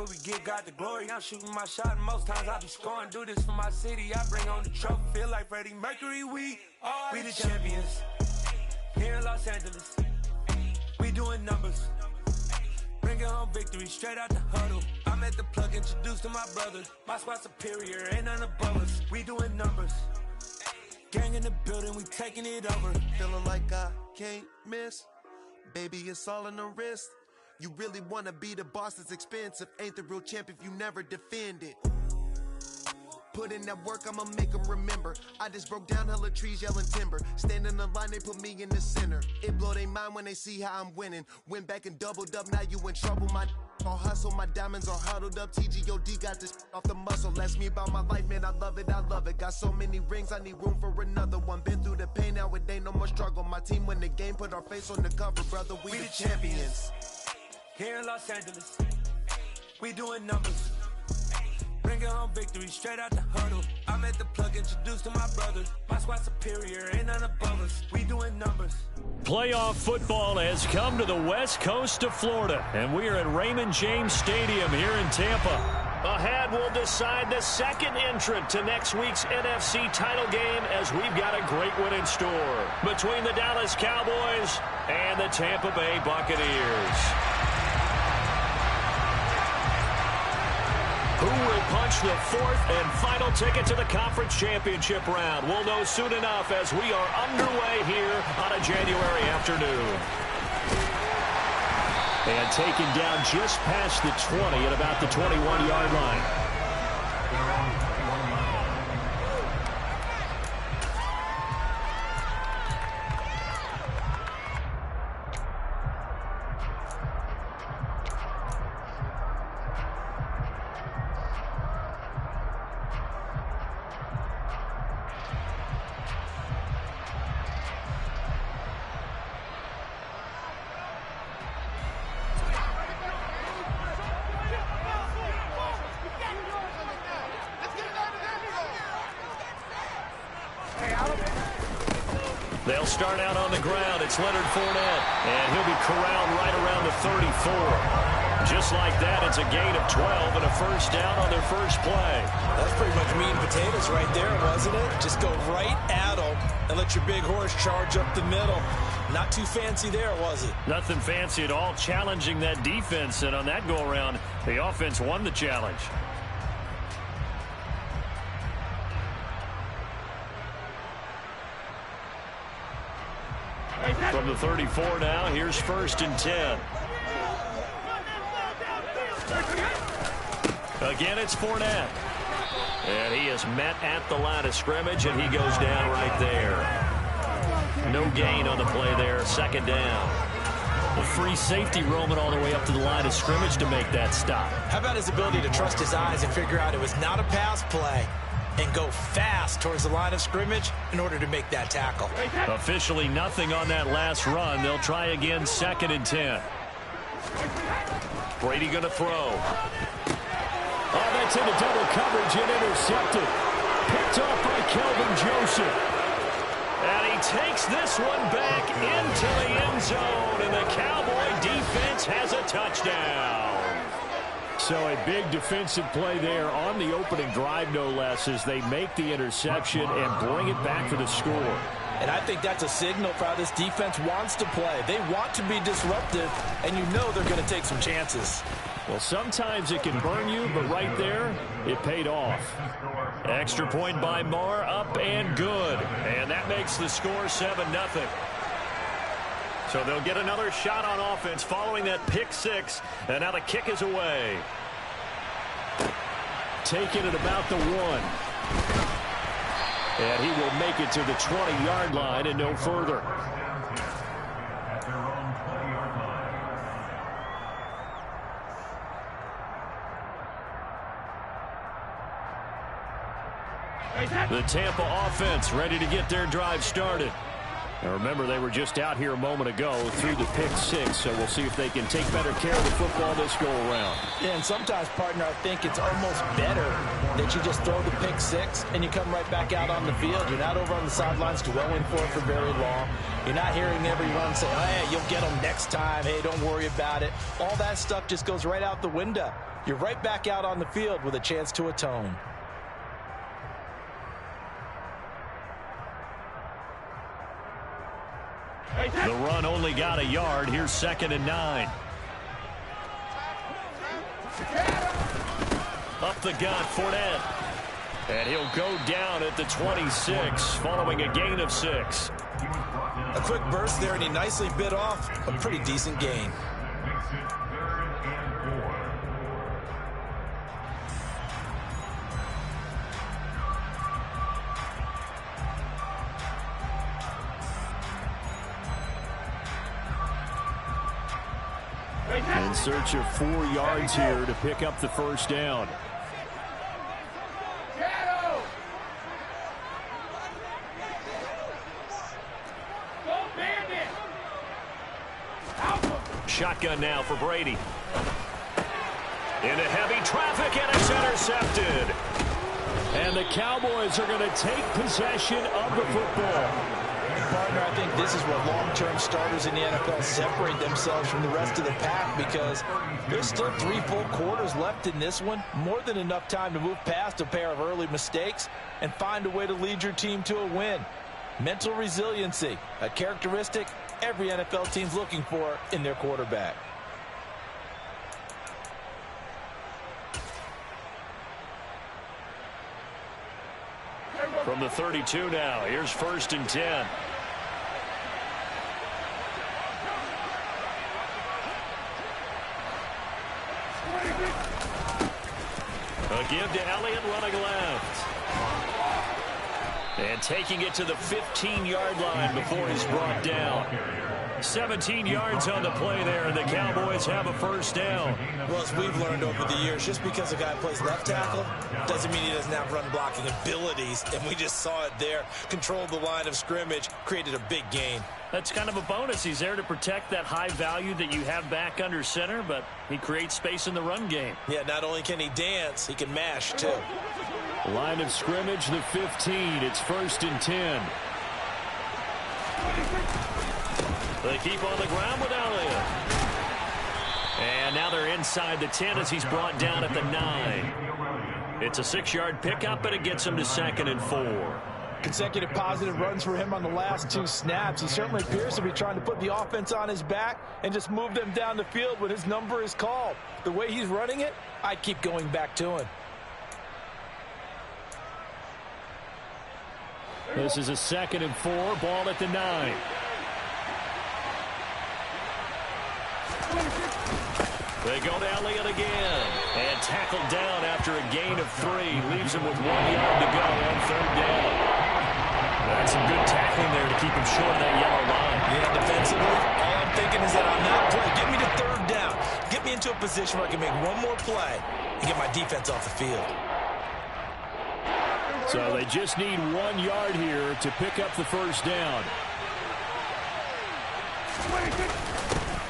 where we get God the glory. I'm shooting my shot and most times I be scoring. Do this for my city, I bring on the trophy. Feel like Freddie Mercury, we the champions. Here in Los Angeles, we doing numbers. Bringing home victory straight out the huddle. I'm at the plug, introduced to my brothers. My squad superior, ain't none above us. We doing numbers. Gang in the building, we taking it over. Feeling like I can't miss. Baby, it's all in the wrist. You really wanna be the boss, it's expensive. Ain't the real champ if you never defend it. Put in that work, I'ma make them remember. I just broke down hella trees, yelling timber. Stand in the line, they put me in the center. It blow their mind when they see how I'm winning. Went back and doubled up, now you in trouble. My all hustle, my diamonds are huddled up. TGOD got this off the muscle. Ask me about my life, man, I love it, I love it. Got so many rings, I need room for another one. Been through the pain, now it ain't no more struggle. My team win the game, put our face on the cover, brother. We the champions. Here in Los Angeles, we doing numbers. Bringing home victory straight out the huddle. I'm at the plug, introduced to my brothers. My squad superior, ain't none above us. We doing numbers. Playoff football has come to the west coast of Florida, and we are at Raymond James Stadium here in Tampa. Ahead, we'll decide the second entrant to next week's NFC title game, as we've got a great one in store between the Dallas Cowboys and the Tampa Bay Buccaneers. Who will punch the fourth and final ticket to the conference championship round? We'll know soon enough as we are underway here on a January afternoon. And taken down just past the 20 at about the 21-yard line. They'll start out on the ground. It's Leonard Fournette, and he'll be corralled right around the 34. Just like that, it's a gain of 12 and a first down on their first play. That's pretty much meat and potatoes right there, wasn't it? Just go right at them and let your big horse charge up the middle. Not too fancy there, was it? Nothing fancy at all, challenging that defense, and on that go-around, the offense won the challenge. From the 34 now, here's 1st and 10. Again, it's Fournette. And he is met at the line of scrimmage, and he goes down right there. No gain on the play there, 2nd down. A free safety roaming all the way up to the line of scrimmage to make that stop. How about his ability to trust his eyes and figure out it was not a pass play and go fast towards the line of scrimmage in order to make that tackle. Officially nothing on that last run. They'll try again, 2nd and 10. Brady going to throw. Oh, that's into double coverage and intercepted. Picked off by Kelvin Joseph. And he takes this one back into the end zone, and the Cowboy defense has a touchdown. So a big defensive play there on the opening drive, no less, as they make the interception and bring it back for the score. And I think that's a signal for how this defense wants to play. They want to be disruptive, and you know they're going to take some chances. Well, sometimes it can burn you, but right there, it paid off. Extra point by Marr, up and good. And that makes the score 7-0. So they'll get another shot on offense following that pick six. And now the kick is away. Taken at about the 1. And he will make it to the 20-yard line and no further. The Tampa offense ready to get their drive started. Now remember, they were just out here a moment ago through the pick six, so we'll see if they can take better care of the football this go-around. Yeah, and sometimes, partner, I think it's almost better that you just throw the pick six and you come right back out on the field. You're not over on the sidelines dwelling for it for very long. You're not hearing everyone say, oh, hey, you'll get them next time. Hey, don't worry about it. All that stuff just goes right out the window. you're right back out on the field with a chance to atone. The run only got a yard. Here's 2nd and 9. Up the gut, Fournette. And he'll go down at the 26 following a gain of 6. A quick burst there, and he nicely bit off a pretty decent gain. In search of 4 yards here to pick up the first down. Shotgun now for Brady. Into heavy traffic, and it's intercepted. And the Cowboys are going to take possession of the football. Partner, I think this is where long-term starters in the NFL separate themselves from the rest of the pack, because there's still 3 full quarters left in this one. More than enough time to move past a pair of early mistakes and find a way to lead your team to a win. Mental resiliency, a characteristic every NFL team's looking for in their quarterback. From the 32 now, here's 1st and 10. A give to Elliott running left. And taking it to the 15-yard line before he's brought down. 17 yards on the play there, and the Cowboys have a first down. Well, as we've learned over the years, just because a guy plays left tackle doesn't mean he doesn't have run-blocking abilities, and we just saw it there. Controlled the line of scrimmage, created a big gain. That's kind of a bonus. He's there to protect that high value that you have back under center, but he creates space in the run game. Yeah, not only can he dance, he can mash, too. Line of scrimmage, the 15. It's 1st and 10. They keep on the ground with Elliott. And now they're inside the 10 as he's brought down at the 9. It's a 6-yard pickup, but it gets him to 2nd and 4. Consecutive positive runs for him on the last 2 snaps. He certainly appears to be trying to put the offense on his back and just move them down the field when his number is called. The way he's running it, I keep going back to him. This is a 2nd and 4, ball at the 9. They go to Elliott again. And tackled down after a gain of 3. Leaves him with 1 yard to go on 3rd down. That's some good tackling there to keep him short of that yellow line. Yeah, defensively, all I'm thinking is that on that play, get me to 3rd down. Get me into a position where I can make one more play and get my defense off the field. So they just need 1 yard here to pick up the first down.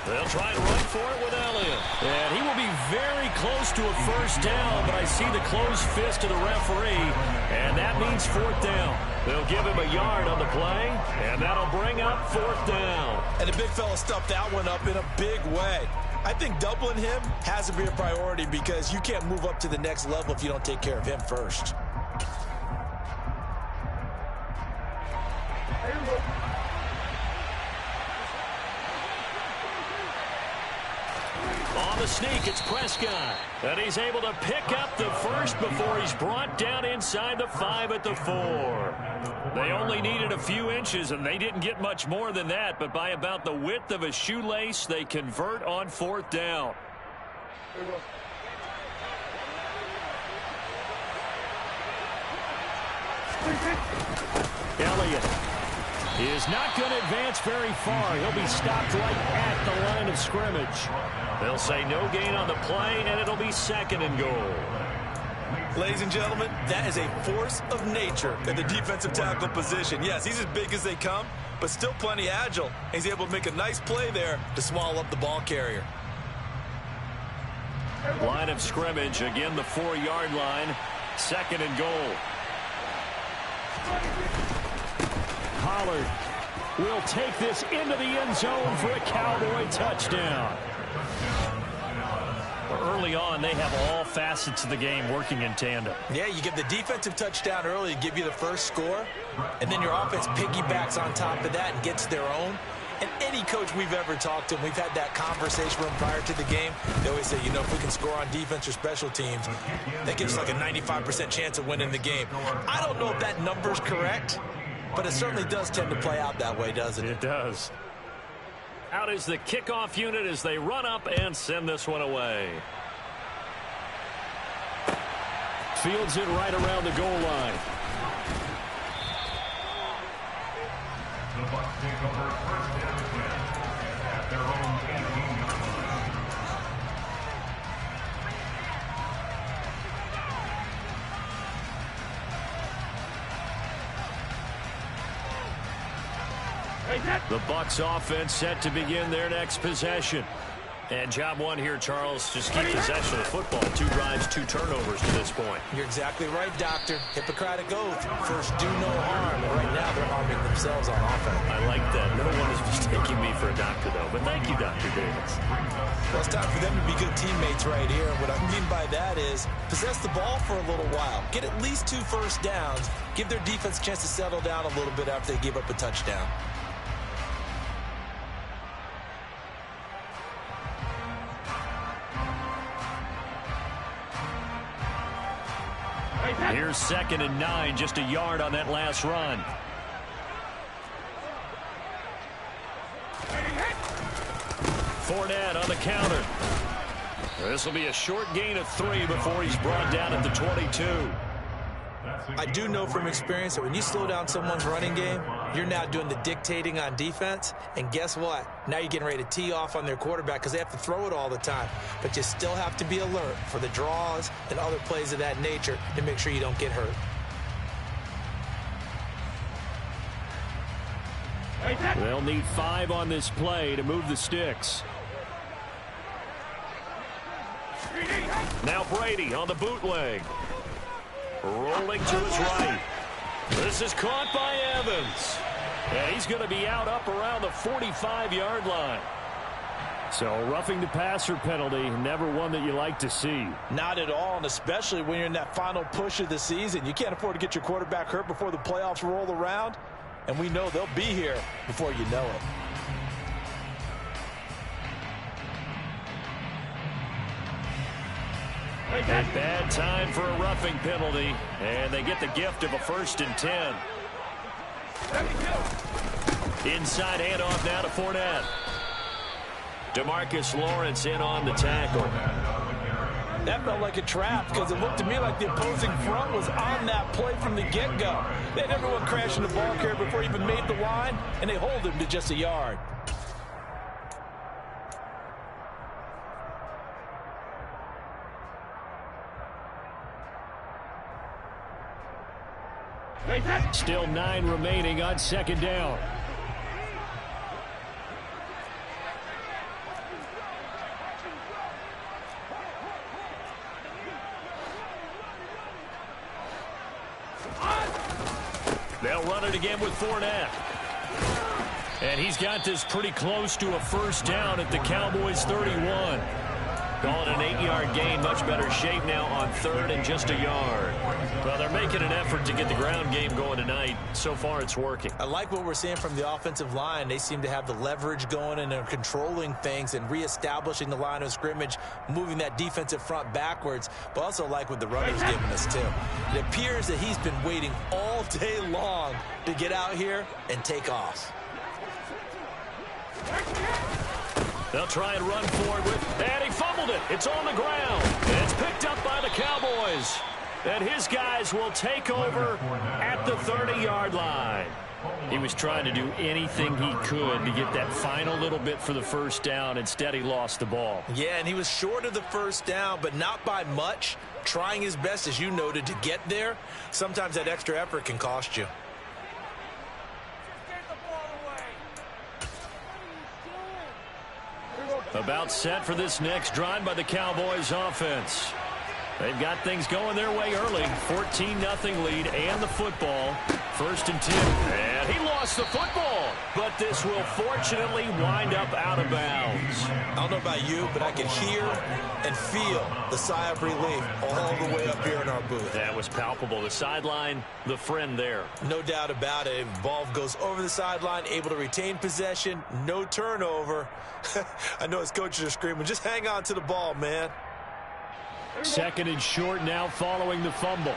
They'll try and run for it with Elliott. And he will be very close to a first down, but I see the closed fist of the referee, and that means 4th down. They'll give him a yard on the play, and that'll bring up 4th down. And the big fella stuffed that one up in a big way. I think doubling him has to be a priority, because you can't move up to the next level if you don't take care of him first. On the sneak, it's Prescott. And he's able to pick up the first before he's brought down inside the 5 at the 4. They only needed a few inches, and they didn't get much more than that. But by about the width of a shoelace, they convert on 4th down. Elliott is not going to advance very far. He'll be stopped right at the line of scrimmage. They'll say no gain on the play, and it'll be 2nd and goal. Ladies and gentlemen, that is a force of nature in the defensive tackle position. Yes, he's as big as they come, but still plenty agile. He's able to make a nice play there to swallow up the ball carrier. Line of scrimmage, again the 4-yard line. 2nd and goal. Pollard will take this into the end zone for a Cowboy touchdown. early on, they have all facets of the game working in tandem. Yeah, you give the defensive touchdown early to give you the first score, and then your offense piggybacks on top of that and gets their own. And any coach we've ever talked to, and we've had that conversation with them prior to the game, they always say, you know, if we can score on defense or special teams, that gives us like a 95% chance of winning the game. I don't know if that number's correct, but it certainly does tend to play out that way, doesn't it? It does. Out is the kickoff unit as they run up and send this one away. Fields it right around the goal line. The Bucs take over first down at their own 18-yard line. The Bucs offense set to begin their next possession. And job one here, Charles, just keep possession of the football. 2 drives, 2 turnovers to this point. You're exactly right, Doctor. Hippocratic oath. First, do no harm. And right now, they're harming themselves on offense. I like that. No one is mistaking me for a doctor, though. But thank you, Dr. Davis. Well, it's time for them to be good teammates right here. And what I mean by that is possess the ball for a little while. Get at least 2 first downs. Give their defense a chance to settle down a little bit after they give up a touchdown. Here's 2nd and 9, just a yard on that last run. Fournette on the counter. This will be a short gain of 3 before he's brought down at the 22. I do know from experience that when you slow down someone's running game, you're now doing the dictating on defense. And guess what? Now you're getting ready to tee off on their quarterback because they have to throw it all the time. But you still have to be alert for the draws and other plays of that nature to make sure you don't get hurt. They'll need 5 on this play to move the sticks. Now Brady on the bootleg. Rolling to his right. This is caught by Evans. And he's going to be out up around the 45-yard line. So roughing the passer penalty, never one that you like to see. Not at all, and especially when you're in that final push of the season. You can't afford to get your quarterback hurt before the playoffs roll around. And we know they'll be here before you know it. A bad time for a roughing penalty, and they get the gift of a 1st and 10. Inside handoff now to Fournette. DeMarcus Lawrence in on the tackle. That felt like a trap because it looked to me like the opposing front was on that play from the get-go. They had everyone crashing the ball carrier before he even made the line, and they hold him to just a yard. Still 9 remaining on 2nd down. They'll run it again with Fournette. And he's got this pretty close to a 1st down at the Cowboys' 31. Calling an 8-yard gain, much better shape now on 3rd and just a yard. Well, they're making an effort to get the ground game going tonight. So far, it's working. I like what we're seeing from the offensive line. They seem to have the leverage going and they're controlling things and reestablishing the line of scrimmage, moving that defensive front backwards, but also like what the runner's giving us, too. It appears that he's been waiting all day long to get out here and take off. They'll try and run forward with, and he fumbled it. It's on the ground. And it's picked up by the Cowboys. And his guys will take over at the 30-yard line. He was trying to do anything he could to get that final little bit for the 1st down. Instead, he lost the ball. Yeah, and he was short of the 1st down, but not by much. Trying his best, as you noted, to get there. Sometimes that extra effort can cost you. About set for this next drive by the Cowboys offense. They've got things going their way early. 14-0 lead and the football. 1st and 10. And he lost the football. But this will fortunately wind up out of bounds. I don't know about you, but I can hear and feel the sigh of relief all the way up here in our booth. That was palpable. The sideline, the friend there. No doubt about it. Ball goes over the sideline, able to retain possession, no turnover. I know his coaches are screaming, just hang on to the ball, man. 2nd and short now following the fumble.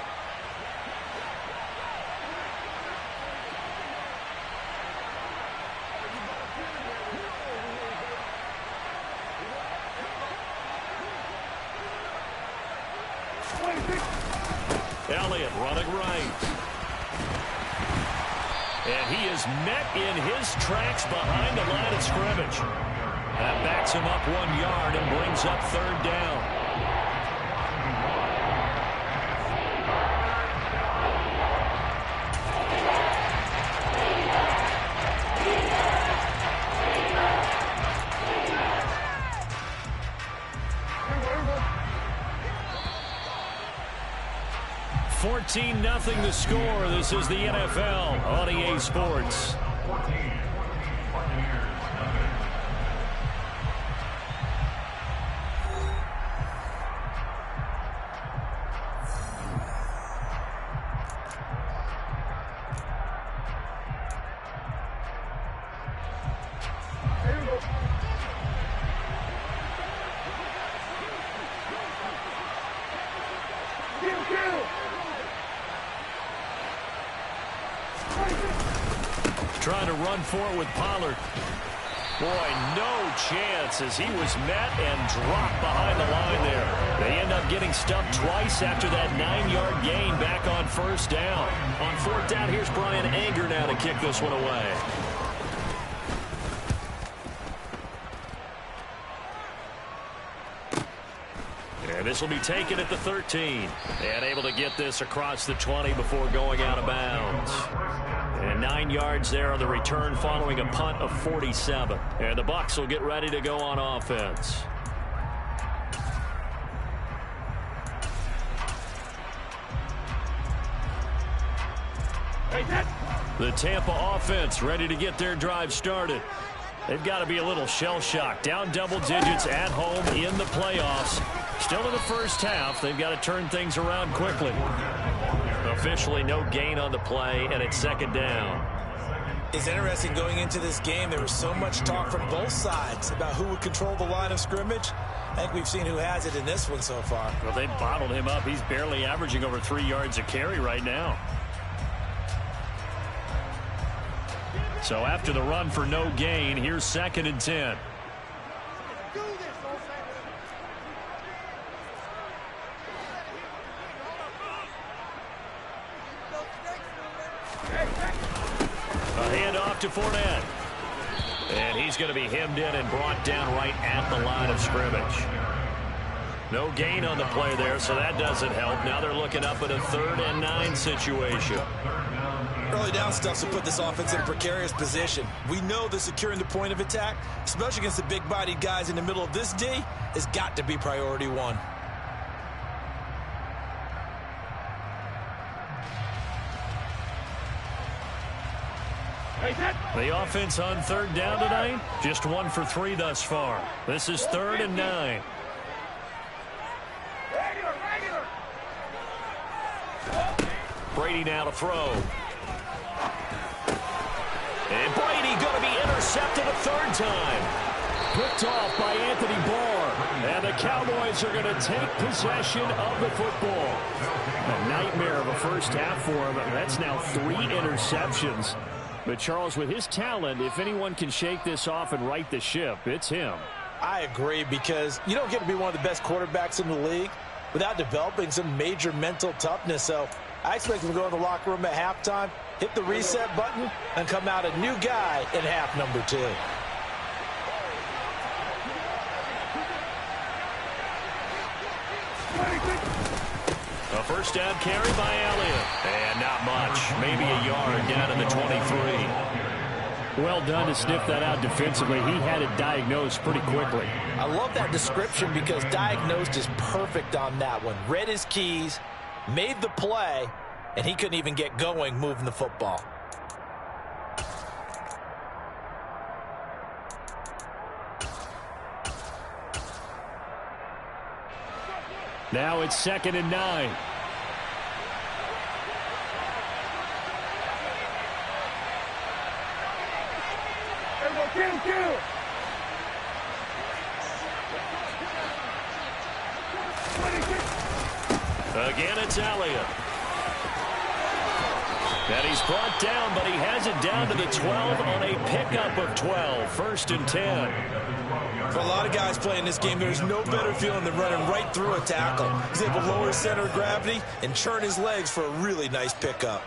Elliott running right. And he is met in his tracks behind the line of scrimmage. That backs him up 1 yard and brings up 3rd down. Nothing the score. This is the NFL on EA Sports. Trying to run for it with Pollard. Boy, no chance as he was met and dropped behind the line there. They end up getting stuffed twice after that 9-yard gain back on 1st down. On 4th down, here's Brian Anger now to kick this one away. And this will be taken at the 13. And able to get this across the 20 before going out of bounds. And 9 yards there on the return following a punt of 47. And the Bucs will get ready to go on offense. The Tampa offense ready to get their drive started. They've got to be a little shell-shocked. Down double digits at home in the playoffs. Still in the first half. They've got to turn things around quickly. Officially no gain on the play, and it's 2nd down. It's interesting going into this game. There was so much talk from both sides about who would control the line of scrimmage. I think we've seen who has it in this one so far. Well, they bottled him up. He's barely averaging over 3 yards a carry right now. So after the run for no gain, here's 2nd and 10. A handoff to Fournette. And he's going to be hemmed in and brought down right at the line of scrimmage. No gain on the play there, so that doesn't help. Now they're looking up at a 3rd and 9 situation. Early down stuff to put this offense in a precarious position. We know that securing the point of attack, especially against the big-bodied guys in the middle of this D, has got to be priority 1. The offense on 3rd down tonight, just 1 for 3 thus far. This is 3rd and 9. Brady now to throw. And Brady going to be intercepted a 3rd time. Picked off by Anthony Barr. And the Cowboys are going to take possession of the football. A nightmare of a first half for him. That's now 3 interceptions. But, Charles, with his talent, if anyone can shake this off and right the ship, it's him. I agree, because you don't get to be one of the best quarterbacks in the league without developing some major mental toughness. So I expect him to go in the locker room at halftime, hit the reset button, and come out a new guy in half number 2. A first down carry by Elliott. And not much. Maybe a yard down in the 23. Well done to sniff that out defensively. He had it diagnosed pretty quickly. I love that description because diagnosed is perfect on that one. Read his keys, made the play, and he couldn't even get going moving the football. Now it's 2nd and 9. Again, it's Elliott. And he's brought down, but he has it down to the 12 on a pickup of 12. 1st and 10. For a lot of guys playing this game, there's no better feeling than running right through a tackle. He's able to lower his center of gravity and churn his legs for a really nice pickup.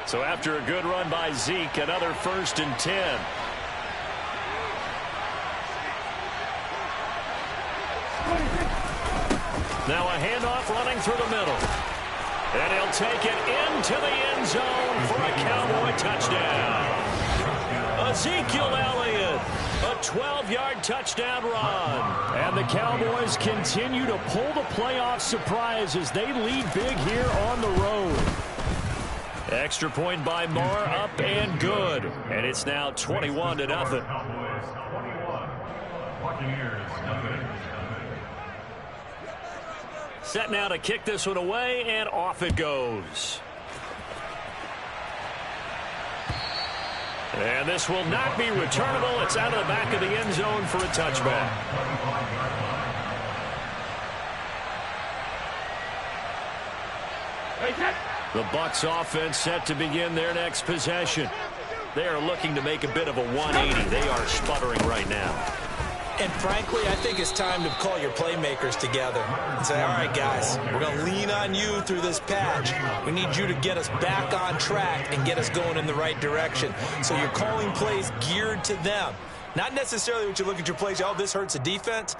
So after a good run by Zeke, another 1st and 10. Now a handoff running through the middle. And he'll take it into the end zone for a Cowboy touchdown. Ezekiel Elliott, a 12-yard touchdown run. And the Cowboys continue to pull the playoff surprise as they lead big here on the road. Extra point by Moore, up and good. And it's now 21-0. Cowboys 21, Buccaneers nothing. Set now to kick this one away, and off it goes. And this will not be returnable. It's out of the back of the end zone for a touchback. The Bucs offense set to begin their next possession. They are looking to make a bit of a 180. They are sputtering right now. And frankly, I think it's time to call your playmakers together and say, all right, guys, we're going to lean on you through this patch. We need you to get us back on track and get us going in the right direction. So you're calling plays geared to them. Not necessarily what you look at your plays, oh, this hurts the defense.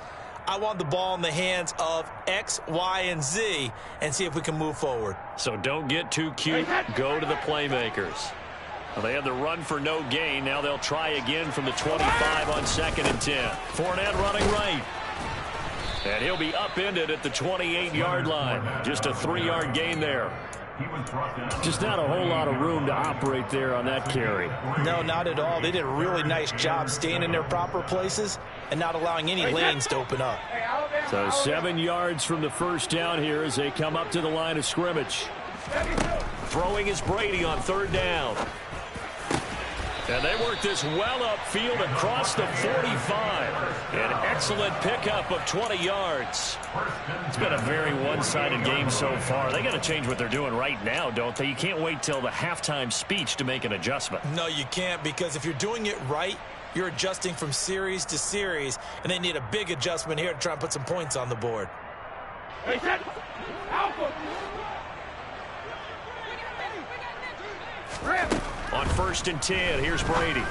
I want the ball in the hands of X, Y, and Z and see if we can move forward. So don't get too cute. Go to the playmakers. Well, they had the run for no gain. Now they'll try again from the 25 on 2nd and 10. Fournette running right. And he'll be upended at the 28-yard line. Just a 3-yard gain there. Just not a whole lot of room to operate there on that carry. No, not at all. They did a really nice job staying in their proper places and not allowing any lanes to open up. So 7 yards from the first down here as they come up to the line of scrimmage. Throwing is Brady on 3rd down. And they work this well upfield across the 45. An excellent pickup of 20 yards. It's been a very one-sided game so far. They got to change what they're doing right now, don't they? You can't wait till the halftime speech to make an adjustment. No, you can't, because if you're doing it right, you're adjusting from series to series, and they need a big adjustment here to try and put some points on the board. Hey, set. Alpha. On 1st and 10, here's Brady.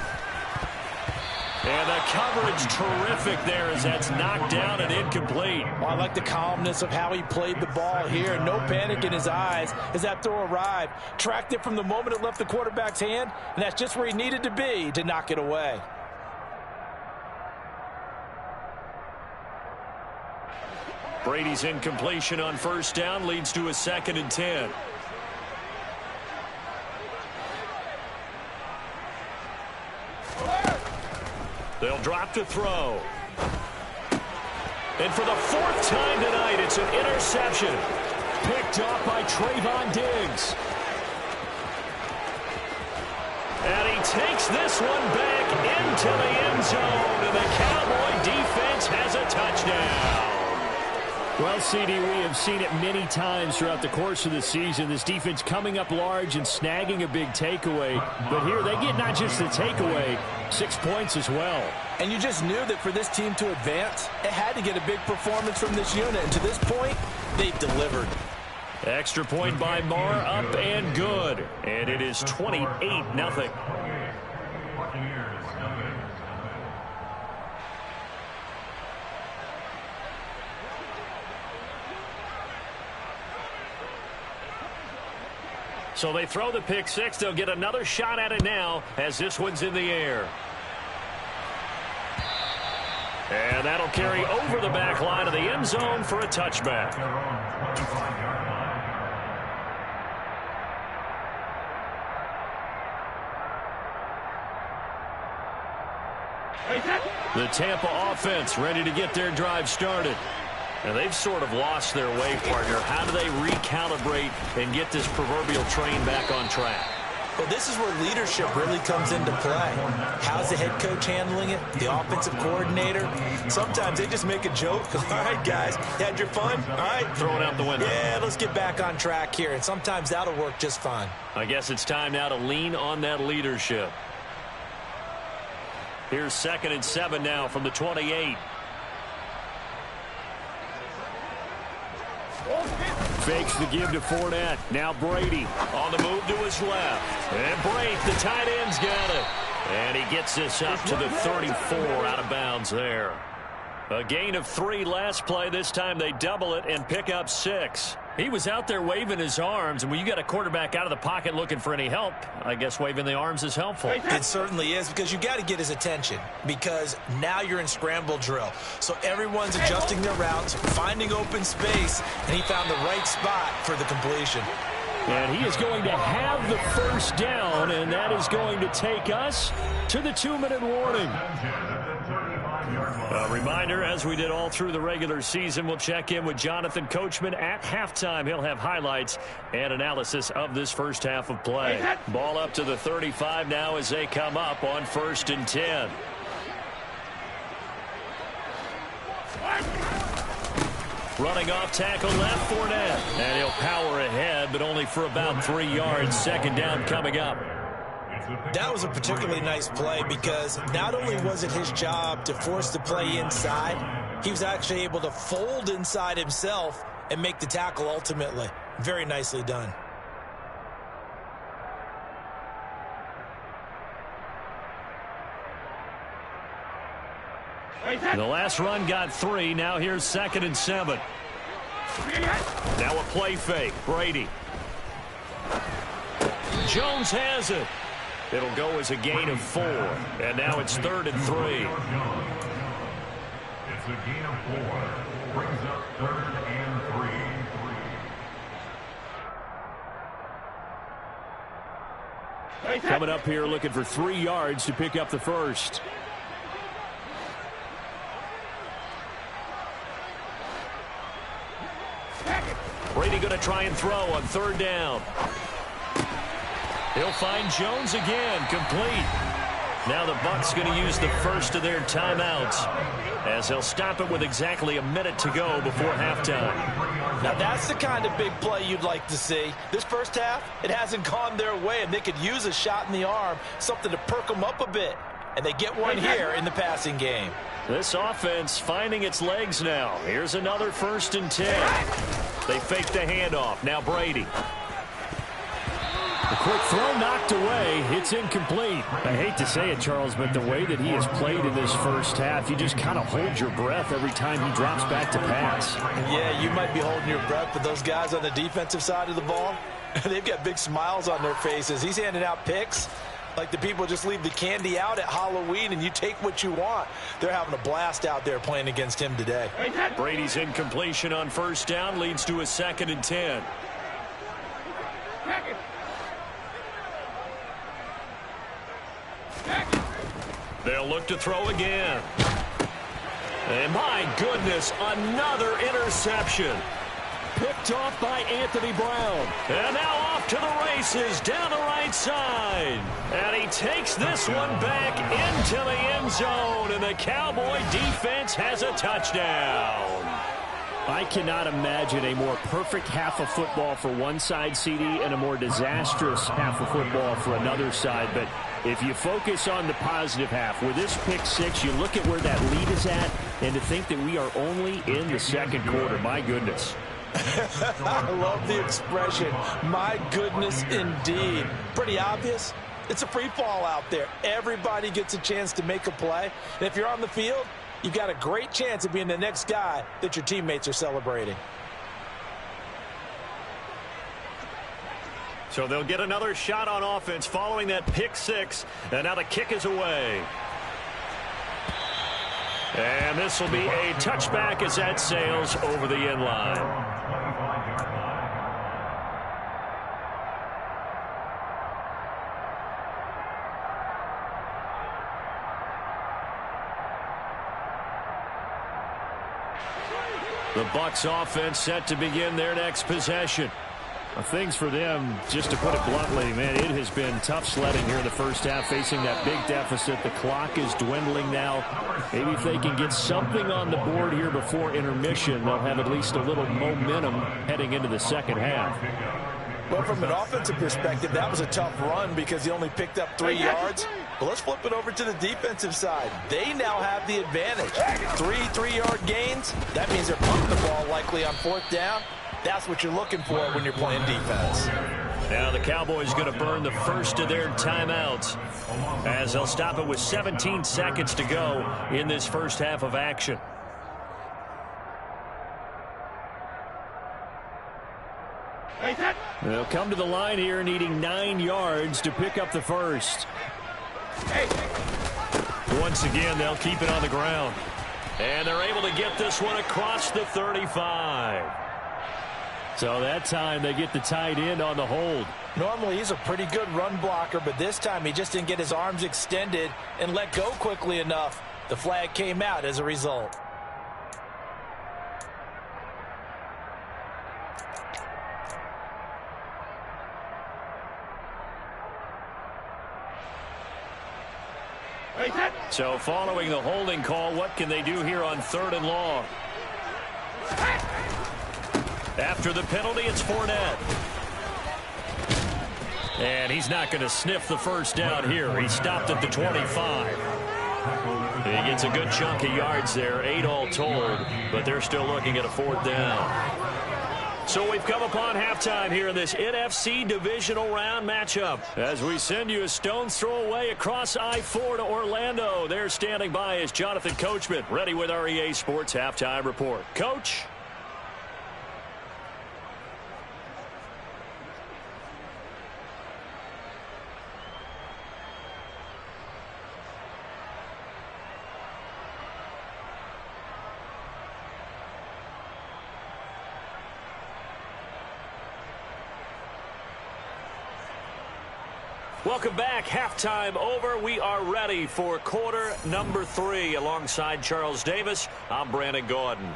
And the coverage terrific there as that's knocked down and incomplete. Well, I like the calmness of how he played the ball here. No panic in his eyes as that throw arrived. Tracked it from the moment it left the quarterback's hand, and that's just where he needed to be to knock it away. Brady's incompletion on 1st down leads to a 2nd and 10. They'll drop to throw. And for the 4th time tonight, it's an interception. Picked off by Trayvon Diggs. And he takes this one back into the end zone. And the Cowboy defense has a touchdown. Well, CD, we have seen it many times throughout the course of the season. This defense coming up large and snagging a big takeaway. But here they get not just the takeaway, 6 points as well. And you just knew that for this team to advance, it had to get a big performance from this unit. And to this point, they've delivered. Extra point by Moore, up and good. And it is 28-0. Buccaneers nothing. So they throw the pick six. They'll get another shot at it now as this one's in the air. And that'll carry over the back line of the end zone for a touchback. The Tampa offense ready to get their drive started. And they've sort of lost their way, partner. How do they recalibrate and get this proverbial train back on track? Well, this is where leadership really comes into play. How's the head coach handling it? The offensive coordinator? Sometimes they just make a joke. All right, guys, you had your fun? All right. Throw it out the window. Yeah, let's get back on track here. And sometimes that'll work just fine. I guess it's time now to lean on that leadership. Here's 2nd and 7 now from the 28. Fakes the give to Fournette. Now Brady on the move to his left. And Brate, the tight end's got it. And he gets this up to the 34 out of bounds there. A gain of 3 last play. This time they double it and pick up 6. He was out there waving his arms, and when you got a quarterback out of the pocket looking for any help, I guess waving the arms is helpful. It certainly is, because you got to get his attention, because now you're in scramble drill. So everyone's adjusting their routes, finding open space, and he found the right spot for the completion. And he is going to have the first down, and that is going to take us to the 2-minute warning. A reminder, as we did all through the regular season, we'll check in with Jonathan Coachman at halftime. He'll have highlights and analysis of this first half of play. Ball up to the 35 now as they come up on 1st and 10. Running off tackle left, Fournette. And he'll power ahead, but only for about 3 yards. 2nd down coming up. That was a particularly nice play, because not only was it his job to force the play inside, he was actually able to fold inside himself and make the tackle ultimately. Very nicely done. The last run got 3. Now here's 2nd and 7. Now a play fake. Brady. Jones has it. It'll go as a gain of 4. And now it's 3rd and 3. It's a gain of 4. Brings up 3rd and 3. Coming up here looking for 3 yards to pick up the first. Brady going to try and throw on 3rd down. He'll find Jones again, complete. Now the Bucs going to use the first of their timeouts, as they'll stop it with exactly a minute to go before halftime. Now that's the kind of big play you'd like to see. This first half, it hasn't gone their way, and they could use a shot in the arm, something to perk them up a bit. And they get one here in the passing game. This offense finding its legs now. Here's another 1st and 10. They fake the handoff. Now Brady. The quick throw knocked away. It's incomplete. I hate to say it, Charles, but the way that he has played in this first half, you just kind of hold your breath every time he drops back to pass. Yeah, you might be holding your breath, but those guys on the defensive side of the ball, they've got big smiles on their faces. He's handing out picks like the people just leave the candy out at Halloween and you take what you want. They're having a blast out there playing against him today. Brady's incompletion on 1st down leads to a 2nd and 10. They'll look to throw again. And my goodness, another interception. Picked off by Anthony Brown. And now off to the races down the right side. And he takes this one back into the end zone. And the Cowboy defense has a touchdown. I cannot imagine a more perfect half of football for one side, CD, and a more disastrous half of football for another side. But if you focus on the positive half, with this pick six, you look at where that lead is at, and to think that we are only in the 2nd quarter, my goodness. I love the expression. My goodness, indeed. Pretty obvious. It's a free fall out there. Everybody gets a chance to make a play. And if you're on the field, you've got a great chance of being the next guy that your teammates are celebrating. So they'll get another shot on offense following that pick six. And now the kick is away. And this will be a touchback as that sails over the end line. The Bucs offense set to begin their next possession. Things for them, just to put it bluntly, man, it has been tough sledding here in the first half, facing that big deficit. The clock is dwindling now. Maybe if they can get something on the board here before intermission, they'll have at least a little momentum heading into the second half. Well, from an offensive perspective, that was a tough run because he only picked up 3 yards. But let's flip it over to the defensive side. They now have the advantage. 3 3-yard gains. That means they're punting the ball likely on 4th down. That's what you're looking for when you're playing defense. Now the Cowboys going to burn the first of their timeouts as they'll stop it with 17 seconds to go in this first half of action. They'll come to the line here needing 9 yards to pick up the first. Once again, they'll keep it on the ground. And they're able to get this one across the 35. So that time they get the tight end on the hold. Normally he's a pretty good run blocker, but this time he just didn't get his arms extended and let go quickly enough. The flag came out as a result. So following the holding call, what can they do here on 3rd and long? After the penalty, it's Fournette. And he's not going to sniff the first down here. He stopped at the 25. He gets a good chunk of yards there, 8 all told, but they're still looking at a 4th down. So we've come upon halftime here in this NFC divisional round matchup. As we send you a stone's throw away across I-4 to Orlando. There standing by is Jonathan Coachman, ready with our EA Sports Halftime Report. Coach? Welcome back. Halftime over. We are ready for quarter number 3. Alongside Charles Davis, I'm Brandon Gaudin.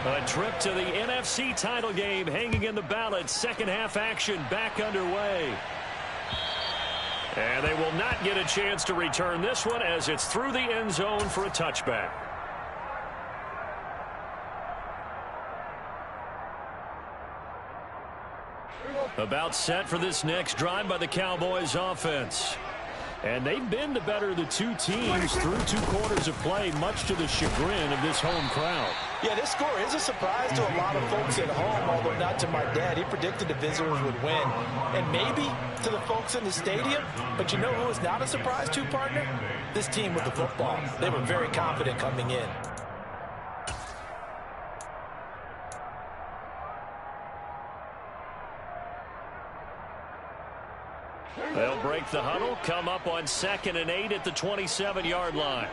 A trip to the NFC title game hanging in the balance. Second half action back underway. And they will not get a chance to return this one as it's through the end zone for a touchback. About set for this next drive by the Cowboys offense. And they've been the better of the two teams through 2 quarters of play, much to the chagrin of this home crowd. Yeah, this score is a surprise to a lot of folks at home, although not to my dad. He predicted the visitors would win. And maybe to the folks in the stadium. But you know who is not a surprise to, partner? This team with the football. They were very confident coming in. They'll break the huddle, come up on 2nd and 8 at the 27-yard line.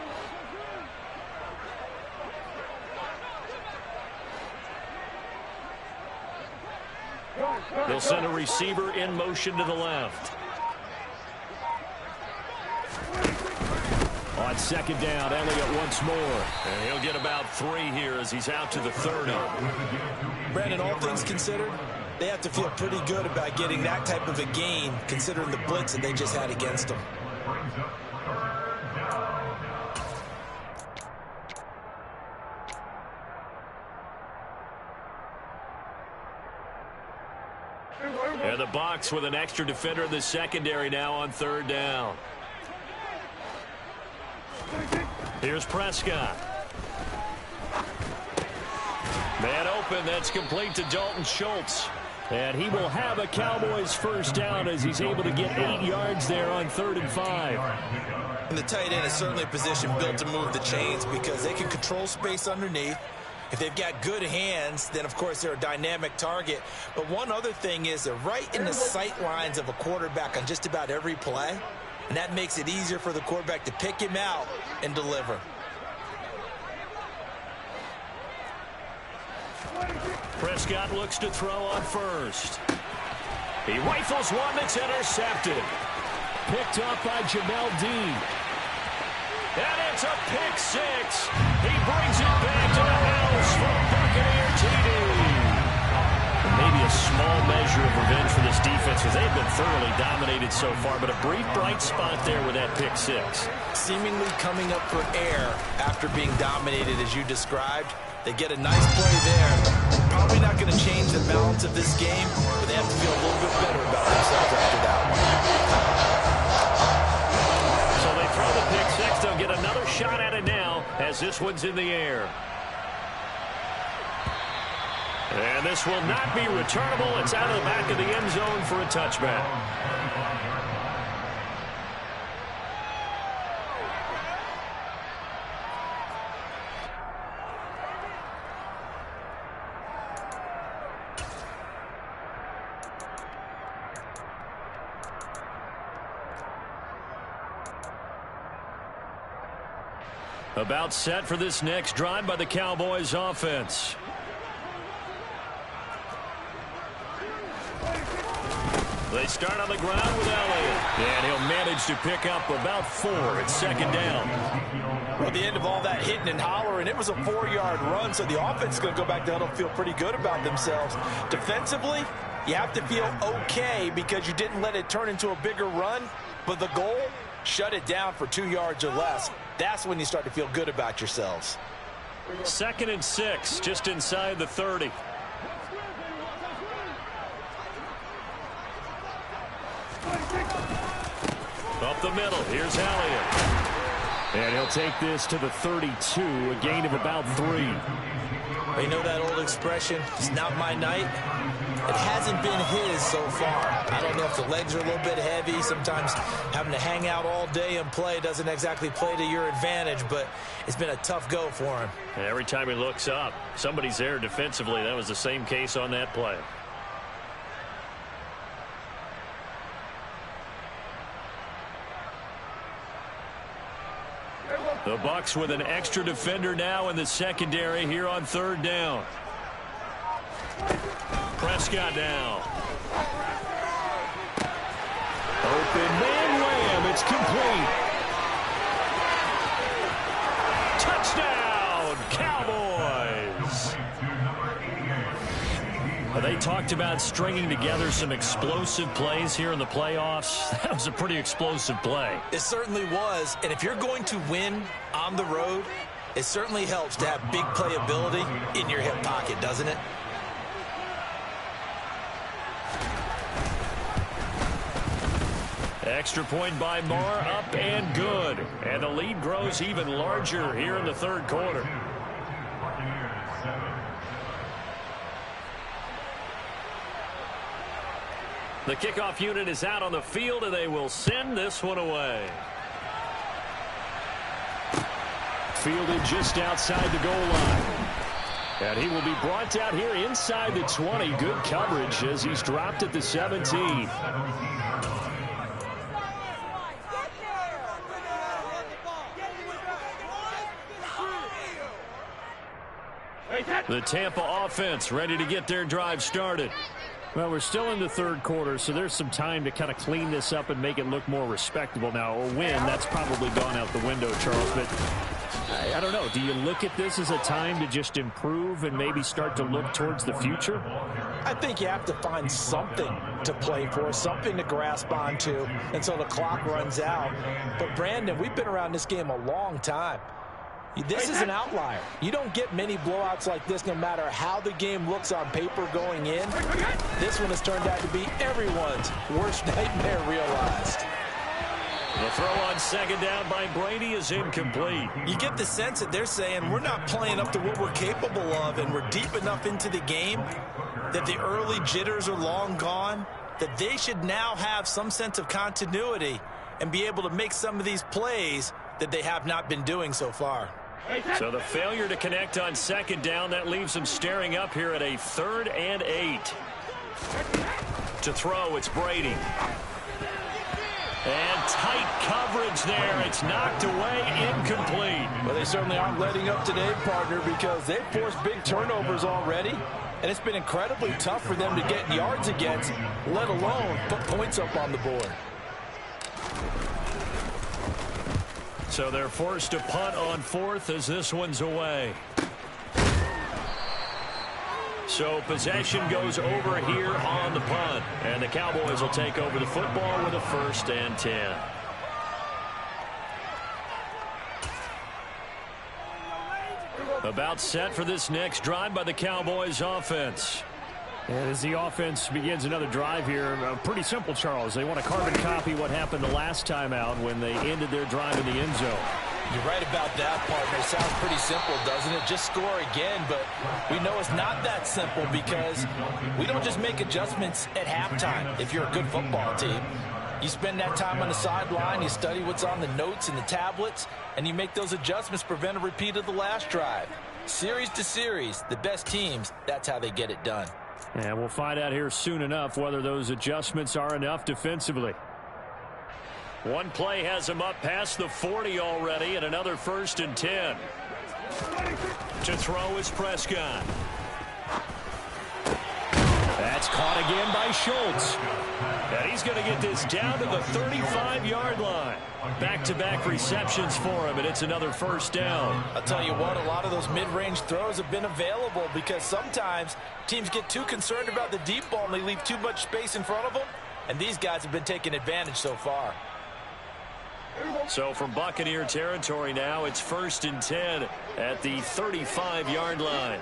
They'll send a receiver in motion to the left. On 2nd down, Elliott once more. And he'll get about 3 here as he's out to the 30. Brandon, all things considered, they have to feel pretty good about getting that type of a gain, considering the blitz that they just had against them. And the Bucs with an extra defender in the secondary now on 3rd down. Here's Prescott. Man open, that's complete to Dalton Schultz. And he will have a Cowboys first down as he's able to get 8 yards there on 3rd and 5. And the tight end is certainly a position built to move the chains because they can control space underneath. If they've got good hands, then, of course, they're a dynamic target. But one other thing is they're right in the sight lines of a quarterback on just about every play. And that makes it easier for the quarterback to pick him out and deliver. Prescott looks to throw on first. He rifles one that's intercepted. Picked up by Jamel Dean. And it's a pick six. He brings it back to the house for Buccaneer TD. Maybe a small measure of revenge for this defense because they've been thoroughly dominated so far, but a brief bright spot there with that pick six. Seemingly coming up for air after being dominated as you described. They get a nice play there. Probably not going to change the balance of this game, but they have to feel a little bit better about themselves after that one. So they throw the pick six. They'll get another shot at it now as this one's in the air. And this will not be returnable. It's out of the back of the end zone for a touchback. About set for this next drive by the Cowboys offense. They start on the ground with Elliott. And he'll manage to pick up about 4. It's 2nd down. Well, at the end of all that hitting and hollering, it was a 4-yard run, so the offense is going to go back down and feel pretty good about themselves. Defensively, you have to feel okay because you didn't let it turn into a bigger run, but the goal, shut it down for 2 yards or less. That's when you start to feel good about yourselves. 2nd and 6, just inside the 30. Up the middle, here's Elliott. And he'll take this to the 32, a gain of about 3. You know that old expression, it's not my night? It hasn't been his so far. I don't know if the legs are a little bit heavy. Sometimes having to hang out all day and play doesn't exactly play to your advantage, but it's been a tough go for him. And every time he looks up, somebody's there defensively. That was the same case on that play. The Bucs with an extra defender now in the secondary here on 3rd down. Prescott now. Open man Lamb. It's complete. Touchdown, Cowboys. They talked about stringing together some explosive plays here in the playoffs. That was a pretty explosive play. It certainly was. And if you're going to win on the road, it certainly helps to have big playability in your hip pocket, doesn't it? Extra point by Marr, up and good. And the lead grows even larger here in the 3rd quarter. The kickoff unit is out on the field, and they will send this one away. Fielded just outside the goal line. And he will be brought out here inside the 20. Good coverage as he's dropped at the 17. The Tampa offense ready to get their drive started. Well, we're still in the 3rd quarter, so there's some time to kind of clean this up and make it look more respectable now. A win, that's probably gone out the window, Charles, but I don't know. Do you look at this as a time to just improve and maybe start to look towards the future? I think you have to find something to play for, something to grasp onto until the clock runs out. But, Brandon, we've been around this game a long time. This is an outlier. You don't get many blowouts like this no matter how the game looks on paper going in. This one has turned out to be everyone's worst nightmare realized. The throw on 2nd down by Brady is incomplete. You get the sense that they're saying we're not playing up to what we're capable of and we're deep enough into the game. that the early jitters are long gone, that they should now have some sense of continuity and be able to make some of these plays that they have not been doing so far. So the failure to connect on second down, that leaves them staring up here at a 3rd and 8. To throw, it's Brady. And tight coverage there. It's knocked away, incomplete. Well, they certainly aren't letting up today, partner, because they've forced big turnovers already, and it's been incredibly tough for them to get yards against, let alone put points up on the board. So they're forced to punt on 4th as this one's away. So possession goes over here on the punt. And the Cowboys will take over the football with a 1st and 10. About set for this next drive by the Cowboys offense. And as the offense begins another drive here, pretty simple, Charles. They want to carbon copy what happened the last time out when they ended their drive in the end zone. You're right about that, partner. It sounds pretty simple, doesn't it? Just score again, but we know it's not that simple because we don't just make adjustments at halftime if you're a good football team. You spend that time on the sideline, you study what's on the notes and the tablets, and you make those adjustments to prevent a repeat of the last drive. Series to series, the best teams, that's how they get it done. And we'll find out here soon enough whether those adjustments are enough defensively. One play has him up past the 40 already, and another 1st and 10. To throw is Prescott. That's caught again by Schultz. And he's going to get this down to the 35-yard line. Back-to-back receptions for him, and it's another 1st down. I'll tell you what, a lot of those mid-range throws have been available because sometimes teams get too concerned about the deep ball and they leave too much space in front of them, and these guys have been taking advantage so far. So from Buccaneer territory now, it's 1st and 10 at the 35-yard line.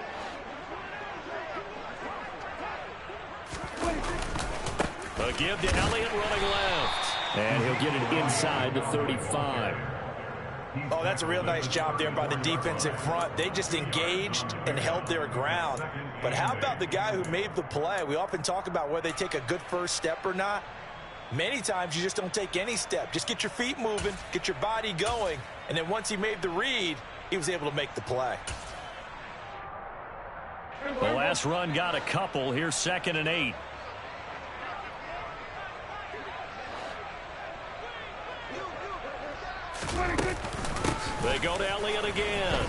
A give to Elliott running left. And he'll get it inside the 35. Oh, that's a real nice job there by the defensive front. They just engaged and held their ground. But how about the guy who made the play? We often talk about whether they take a good first step or not. Many times you just don't take any step. Just get your feet moving, get your body going, and then once he made the read, he was able to make the play. The last run got a couple. Here's 2nd and 8. They go to Elliott again.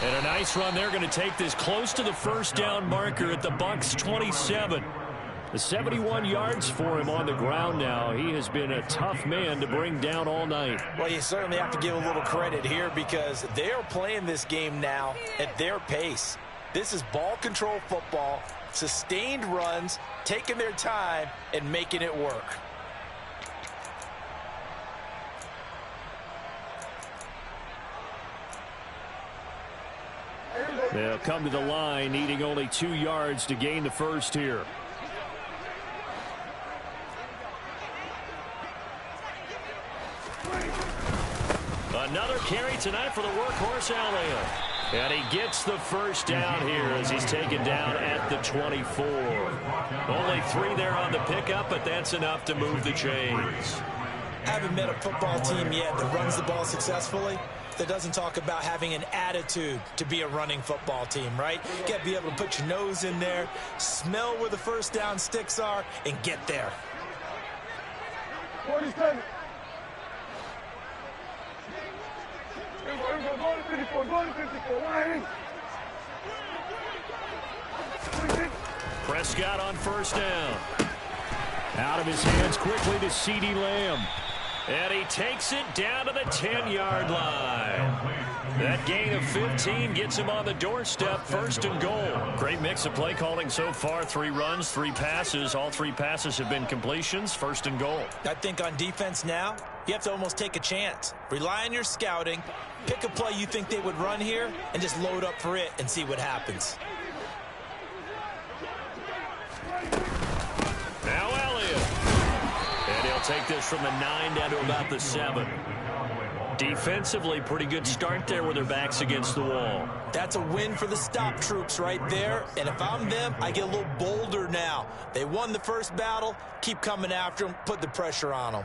And a nice run. They're going to take this close to the 1st down marker at the Bucs 27. The 71 yards for him on the ground now. He has been a tough man to bring down all night. Well, you certainly have to give a little credit here because they are playing this game now at their pace. This is ball control football, sustained runs, taking their time, and making it work. They'll come to the line, needing only 2 yards to gain the 1st here. Another carry tonight for the workhorse Elliott. And he gets the 1st down here as he's taken down at the 24. Only 3 there on the pickup, but that's enough to move the chains. I haven't met a football team yet that runs the ball successfully that doesn't talk about having an attitude to be a running football team, right? You got to be able to put your nose in there, smell where the 1st down sticks are, and get there. 47. Prescott on 1st down. Out of his hands quickly to CeeDee Lamb. And he takes it down to the 10-yard line. That gain of 15 gets him on the doorstep, 1st and goal. Great mix of play calling so far. 3 runs, 3 passes. All 3 passes have been completions, 1st and goal. I think on defense now, you have to almost take a chance. Rely on your scouting. Pick a play you think they would run here and just load up for it and see what happens. Now Elliott. And he'll take this from the 9 down to about the 7. Defensively, pretty good start there with their backs against the wall. That's a win for the stop troops right there. And if I'm them, I get a little bolder now. They won the first battle. Keep coming after them. Put the pressure on them.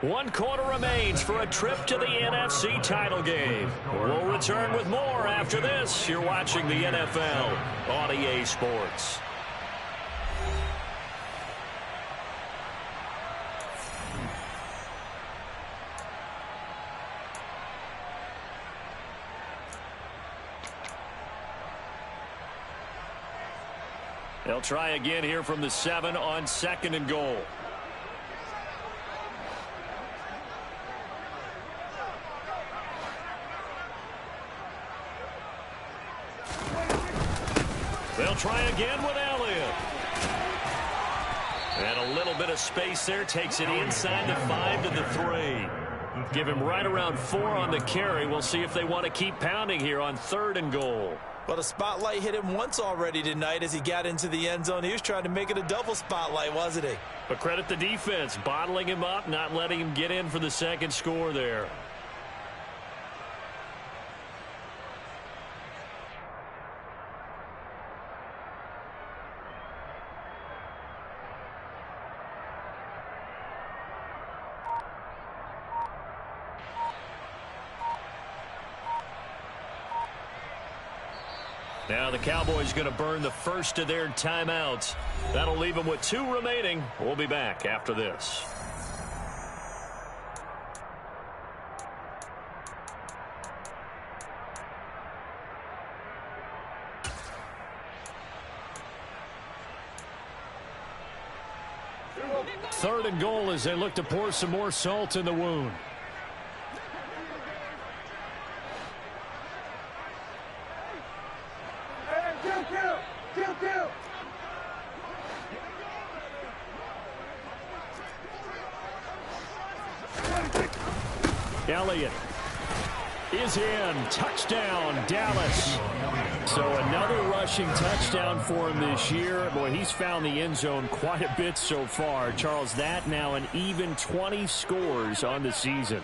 One quarter remains for a trip to the NFC title game. We'll return with more after this. You're watching the NFL on EA Sports. They'll try again here from the 7 on 2nd and goal. They'll try again with Elliott. And a little bit of space there. Takes it inside the 5 to the 3. Give him right around 4 on the carry. We'll see if they want to keep pounding here on 3rd and goal. Well, the spotlight hit him once already tonight as he got into the end zone. He was trying to make it a double spotlight, wasn't he? But credit the defense, bottling him up, not letting him get in for the second score there. Now the Cowboys going to burn the first of their timeouts. That'll leave them with 2 remaining. We'll be back after this. Third and goal as they look to pour some more salt in the wound. Elliott is in. Touchdown, Dallas. So another rushing touchdown for him this year. Boy, he's found the end zone quite a bit so far. Charles, that now an even 20 scores on the season.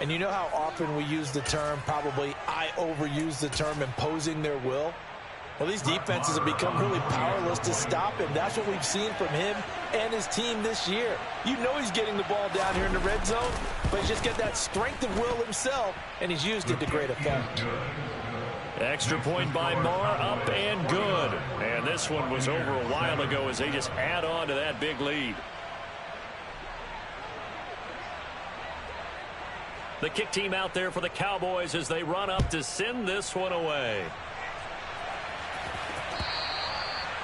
And you know how often we use the term, probably I overuse the term, imposing their will? Well, these defenses have become really powerless to stop him. That's what we've seen from him and his team this year. You know he's getting the ball down here in the red zone, but he's just got that strength of will himself, and he's used it to great effect. Extra point by Marr, up and good. And this one was over a while ago as they just add on to that big lead. The kick team out there for the Cowboys as they run up to send this one away.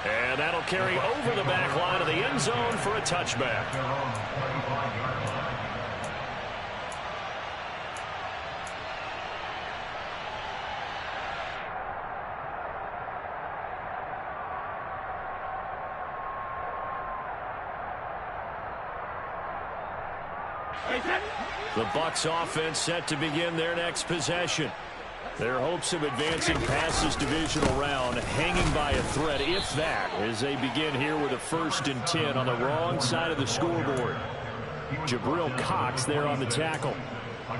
And that'll carry over the back line of the end zone for a touchback. The Bucs offense set to begin their next possession. Their hopes of advancing past this divisional round hanging by a thread, if that, as they begin here with a 1st and 10 on the wrong side of the scoreboard. Jabril Cox there on the tackle.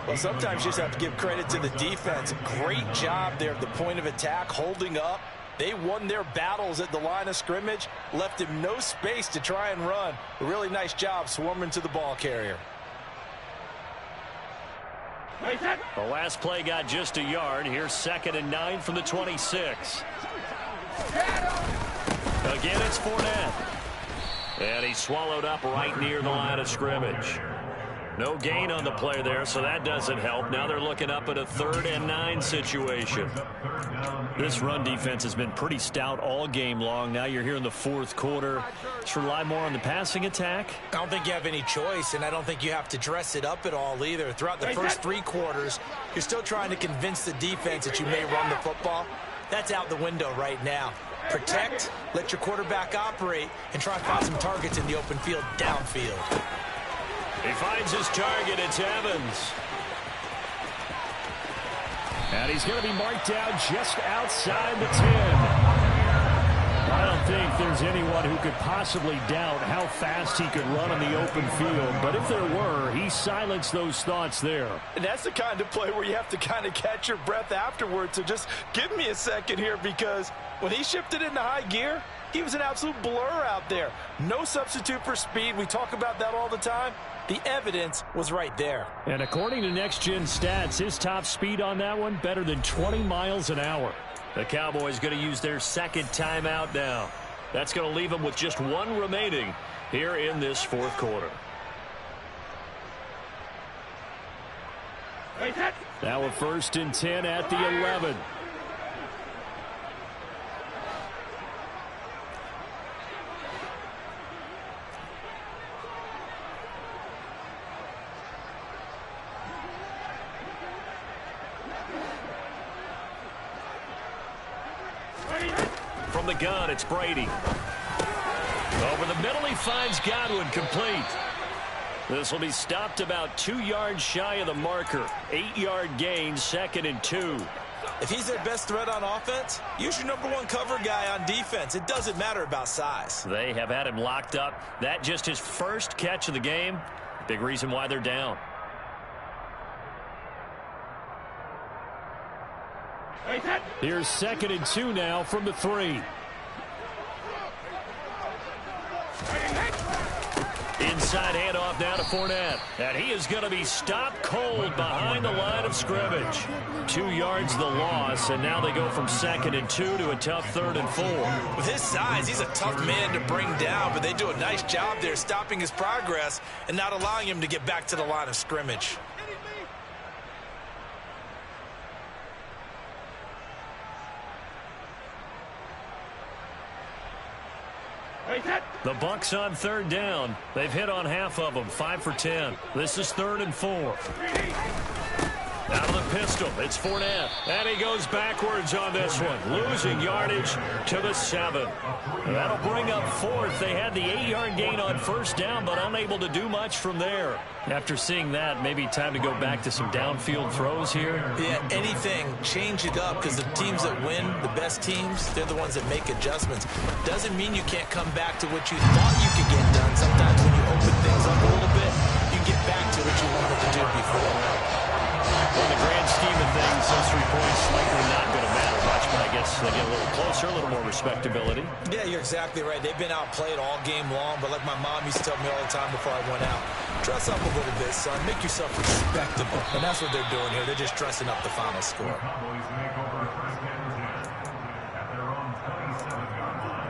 Well, sometimes you just have to give credit to the defense. Great job there at the point of attack, holding up. They won their battles at the line of scrimmage, left him no space to try and run. A really nice job swarming to the ball carrier. The last play got just a yard. Here's 2nd and 9 from the 26. Again, it's Fournette. And he's swallowed up right near the line of scrimmage. No gain on the play there, so that doesn't help. Now they're looking up at a 3rd and 9 situation. This run defense has been pretty stout all game long. Now you're here in the 4th quarter. Just rely more on the passing attack. I don't think you have any choice, and I don't think you have to dress it up at all either. Throughout the first 3 quarters, you're still trying to convince the defense that you may run the football. That's out the window right now. Protect, let your quarterback operate, and try and find some targets in the open field downfield. He finds his target. It's Evans. And he's going to be marked down just outside the 10. I don't think there's anyone who could possibly doubt how fast he could run on the open field. But if there were, he silenced those thoughts there. And that's the kind of play where you have to kind of catch your breath afterwards. So just give me a second here, because when he shifted into high gear, he was an absolute blur out there. No substitute for speed. We talk about that all the time. The evidence was right there. And according to Next Gen Stats, his top speed on that one, better than 20 miles an hour. The Cowboys going to use their second timeout now. That's going to leave them with just one remaining here in this fourth quarter. Now a 1st and 10 at the 11. From the gun, it's Brady. Over the middle, he finds Godwin, complete. This will be stopped about 2 yards shy of the marker. 8-yard gain, 2nd and 2. If he's their best threat on offense, use your #1 cover guy on defense. It doesn't matter about size. They have had him locked up. That just his first catch of the game. Big reason why they're down. Here's 2nd and 2 now from the 3. Inside handoff now to Fournette. And he is going to be stopped cold behind the line of scrimmage. 2 yards the loss, and now they go from 2nd and 2 to a tough 3rd and 4. With his size, he's a tough man to bring down, but they do a nice job there stopping his progress and not allowing him to get back to the line of scrimmage. The Bucs on 3rd down. They've hit on half of them, 5 for 10. This is 3rd and 4. Out of the pistol, it's Fournette. And he goes backwards on this one, losing yardage to the 7. That'll bring up 4th. They had the 8-yard gain on 1st down, but unable to do much from there. After seeing that, maybe time to go back to some downfield throws here. Yeah, anything. Change it up, because the teams that win, the best teams, they're the ones that make adjustments. Doesn't mean you can't come back to what you thought you could get done. Sometimes when you open things up a little bit, you get back to what you wanted to do before. In the grand scheme of things, those 3 points likely not going to matter much, but I guess they get a little closer, a little more respectability. Yeah, you're exactly right. They've been outplayed all game long, but like my mom used to tell me all the time before I went out, dress up a little bit, son. Make yourself respectable. And that's what they're doing here. They're just dressing up the final score. The Cowboys make over 1st and 10 at their own 27-yard line.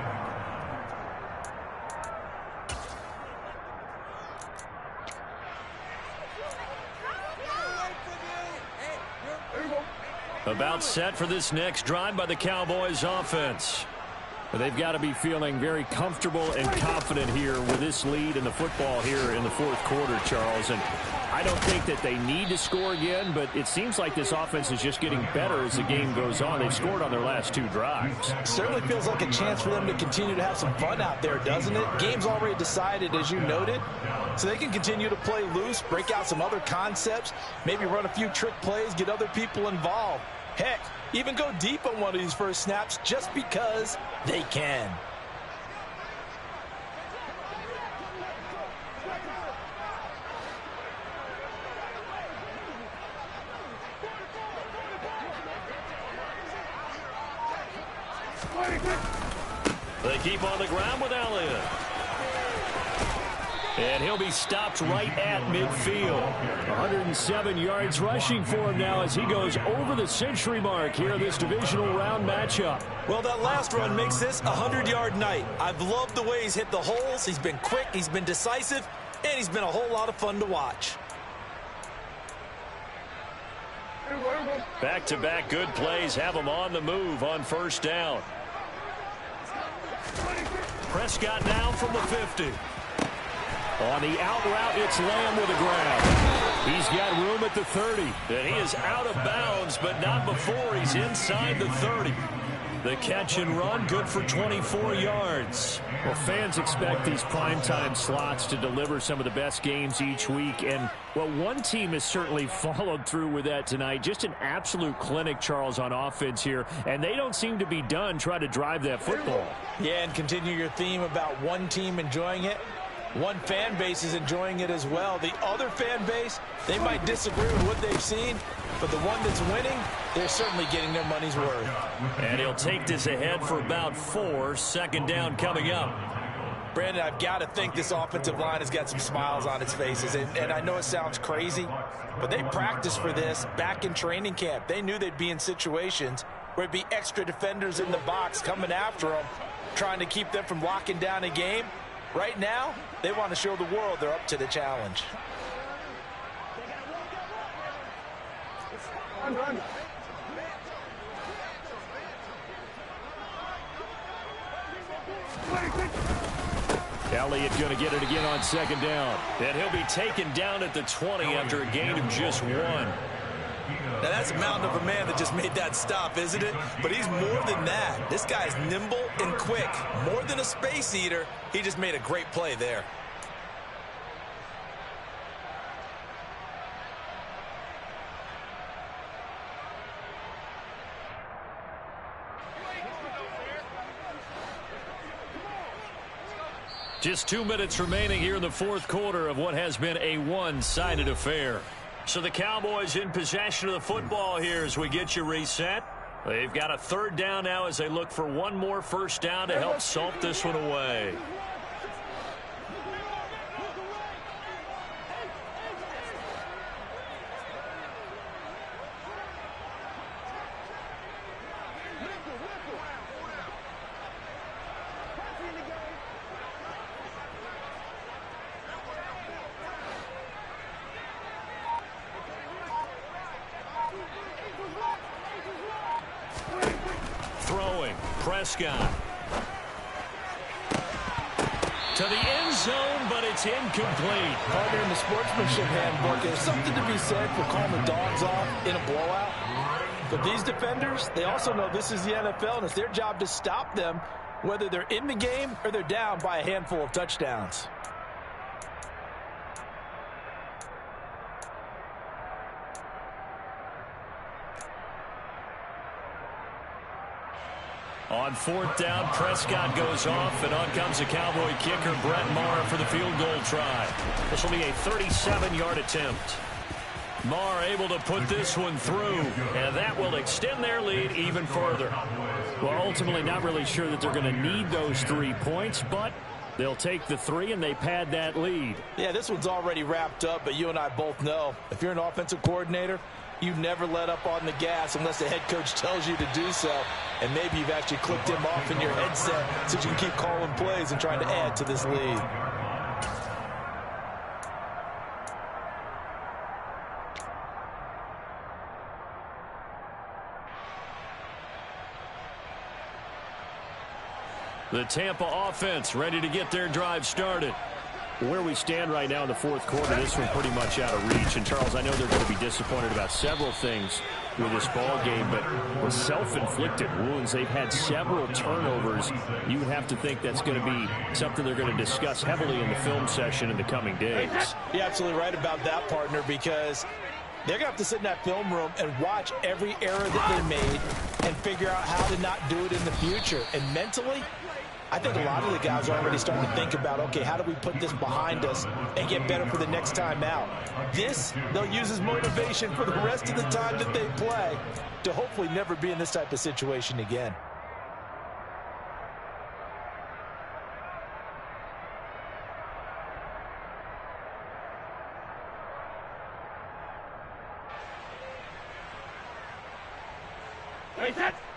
About set for this next drive by the Cowboys offense. They've got to be feeling very comfortable and confident here with this lead in the football here in the 4th quarter, Charles. And I don't think that they need to score again, but it seems like this offense is just getting better as the game goes on. They've scored on their last 2 drives. Certainly feels like a chance for them to continue to have some fun out there, doesn't it? Game's already decided, as you noted, so they can continue to play loose, break out some other concepts, maybe run a few trick plays, get other people involved. Heck, even go deep on one of these first snaps just because they can. They keep on the ground with Elliott. And he'll be stopped right at midfield. 107 yards rushing for him now as he goes over the century mark here in this divisional round matchup. Well, that last run makes this a 100-yard night. I've loved the way he's hit the holes. He's been quick, he's been decisive, and he's been a whole lot of fun to watch. Back-to-back good plays have him on the move on 1st down. Prescott down from the 50. On the out route, it's Lamb with a grab. He's got room at the 30. And he is out of bounds, but not before he's inside the 30. The catch and run, good for 24 yards. Well, fans expect these primetime slots to deliver some of the best games each week. And, well, one team has certainly followed through with that tonight. Just an absolute clinic, Charles, on offense here. And they don't seem to be done trying to drive that football. Yeah, and continue your theme about one team enjoying it. One fan base is enjoying it as well. The other fan base, they might disagree with what they've seen, but the one that's winning, they're certainly getting their money's worth. And he'll take this ahead for about 4. Second down coming up. Brandon, I've got to think this offensive line has got some smiles on its faces. And I know it sounds crazy, but they practiced for this back in training camp. They knew they'd be in situations where it'd be extra defenders in the box coming after them, trying to keep them from locking down a game. Right now, they want to show the world they're up to the challenge. Elliott going to get it again on second down. And he'll be taken down at the 20 after a gain of just 1. Now, that's a mountain of a man that just made that stop, isn't it? But he's more than that. This guy's nimble and quick. More than a space eater, he just made a great play there. Just 2 minutes remaining here in the fourth quarter of what has been a one-sided affair. So the Cowboys in possession of the football here as we get you reset. They've got a third down now as they look for one more first down to help salt this one away. Prescott to the end zone, but it's incomplete. Partner, in the sportsmanship handbook, there's something to be said for calling the dogs off in a blowout. But these defenders, they also know this is the NFL, and it's their job to stop them, whether they're in the game or they're down by a handful of touchdowns. On fourth down, Prescott goes off, and on comes the Cowboy kicker, Brett Maher, for the field goal try. This will be a 37-yard attempt. Maher able to put this one through, and that will extend their lead even further. Well, ultimately not really sure that they're going to need those 3 points, but they'll take the 3 and they pad that lead. Yeah, this one's already wrapped up, but you and I both know if you're an offensive coordinator, you never let up on the gas unless the head coach tells you to do so. And maybe you've actually clicked him off in your headset so you can keep calling plays and trying to add to this lead. The Tampa offense ready to get their drive started. Where we stand right now in the fourth quarter, this one pretty much out of reach. And, Charles, I know they're going to be disappointed about several things with this ball game, but with self-inflicted wounds, they've had several turnovers. You would have to think that's going to be something they're going to discuss heavily in the film session in the coming days. You're absolutely right about that, partner, because they're going to have to sit in that film room and watch every error that they made and figure out how to not do it in the future. And mentally, I think a lot of the guys are already starting to think about, okay, how do we put this behind us and get better for the next time out? This, they'll use as motivation for the rest of the time that they play to hopefully never be in this type of situation again.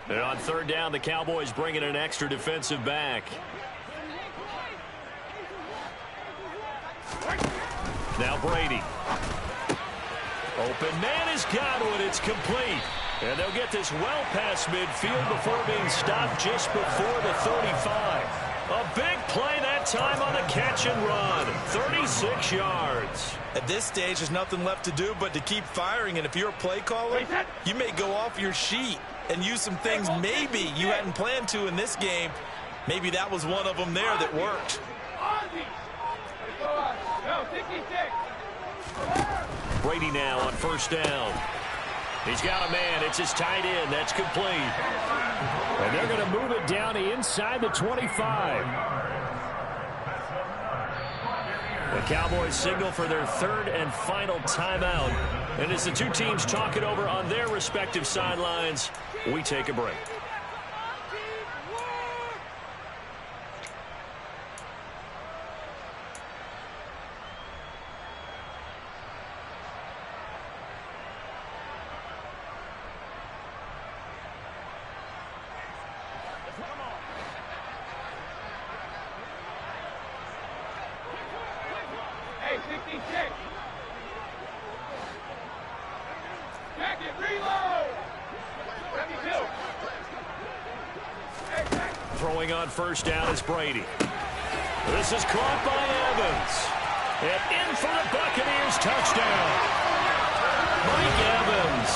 And on third down, the Cowboys bring in an extra defensive back. Now Brady. Open man is Godwin. It's complete. And they'll get this well past midfield before being stopped just before the 35. A big play that time on the catch and run. 36 yards. At this stage, there's nothing left to do but to keep firing. And if you're a play caller, you may go off your sheet. and use some things maybe you hadn't planned to in this game. Maybe that was one of them there that worked. Brady now on first down. He's got a man. It's his tight end. That's complete. And they're going to move it down inside the 25. The Cowboys signal for their third and final timeout. And as the two teams talk it over on their respective sidelines, we take a break. Throwing on first down is Brady. This is caught by Evans. And in for the Buccaneers touchdown. Mike Evans.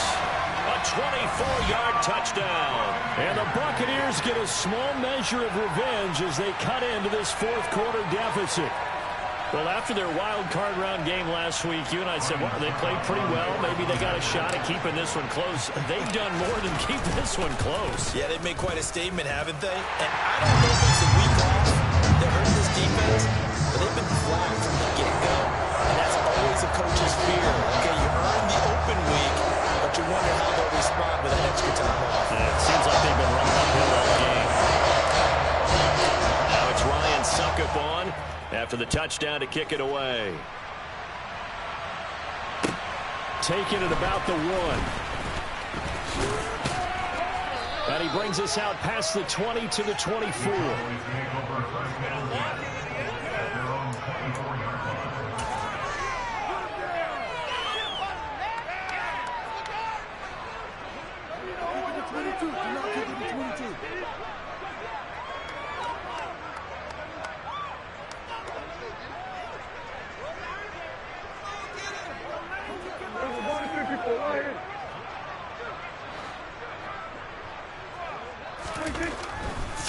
A 24-yard touchdown. And the Buccaneers get a small measure of revenge as they cut into this fourth quarter deficit. Well, after their wild card round game last week, you and I said, well, they played pretty well. Maybe they got a shot at keeping this one close. They've done more than keep this one close. Yeah, they've made quite a statement, haven't they? And I don't know if it's a week off that hurt this defense, but they've been flat from the get-go. And that's always a coach's fear. Okay, you earn the open week, but you wonder how they'll respond with that extra time off. Yeah, it seems like they've been running uphill all game. Now it's Ryan Succop on after the touchdown to kick it away. Taking it about the 1. And he brings us out past the 20 to the 24.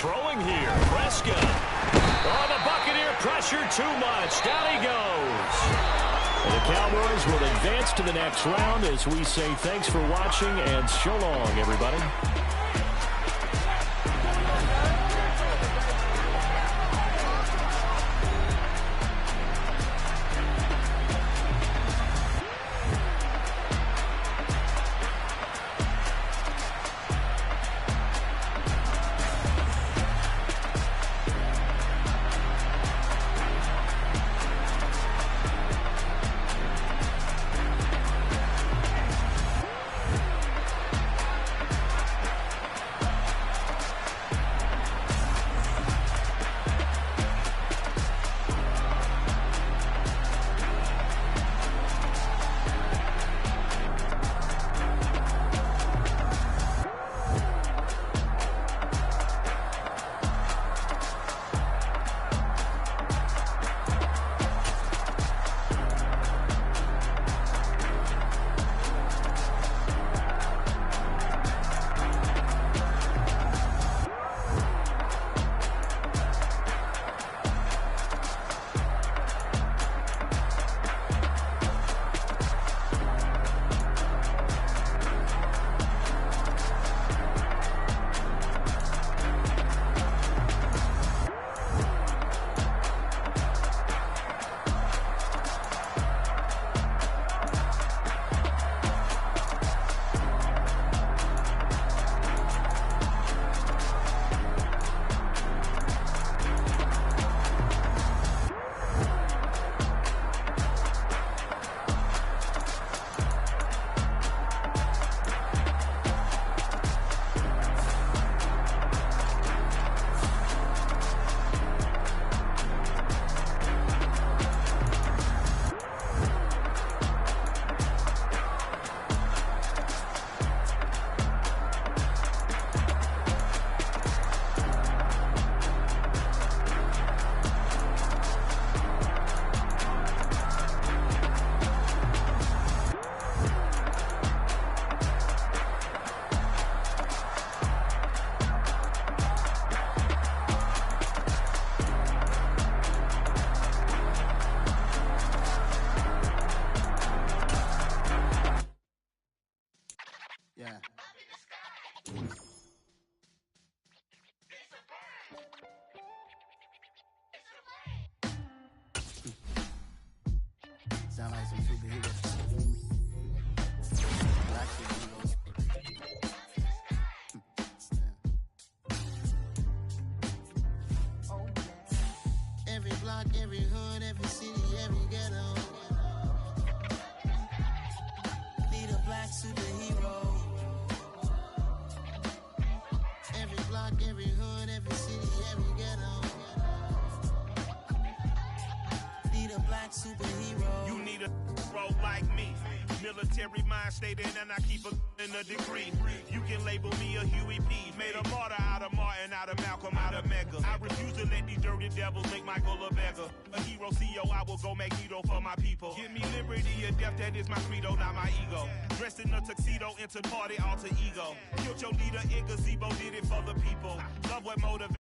Throwing here, Prescott. Oh, the Buccaneer pressure too much. Down he goes. And the Cowboys will advance to the next round as we say thanks for watching and so long, everybody. sound like some superheroes. Black superheroes. Every block, every hood, every city, every ghetto. Need a black superhero. Every block, every hood, every city, every ghetto. Need a black superhero. You need a bro like me. Military mind stated, and I keep a degree. You can label me a Huey P. Made a martyr out of Martin, out of Malcolm, out of Mega. I refuse to let these dirty devils make Michael a beggar. A hero CEO, I will go Magneto for my people. Give me liberty or death, that is my credo, not my ego. Dressed in a tuxedo, entered party, alter ego. Killed your leader in gazebo, did it for the people. Love what motivates.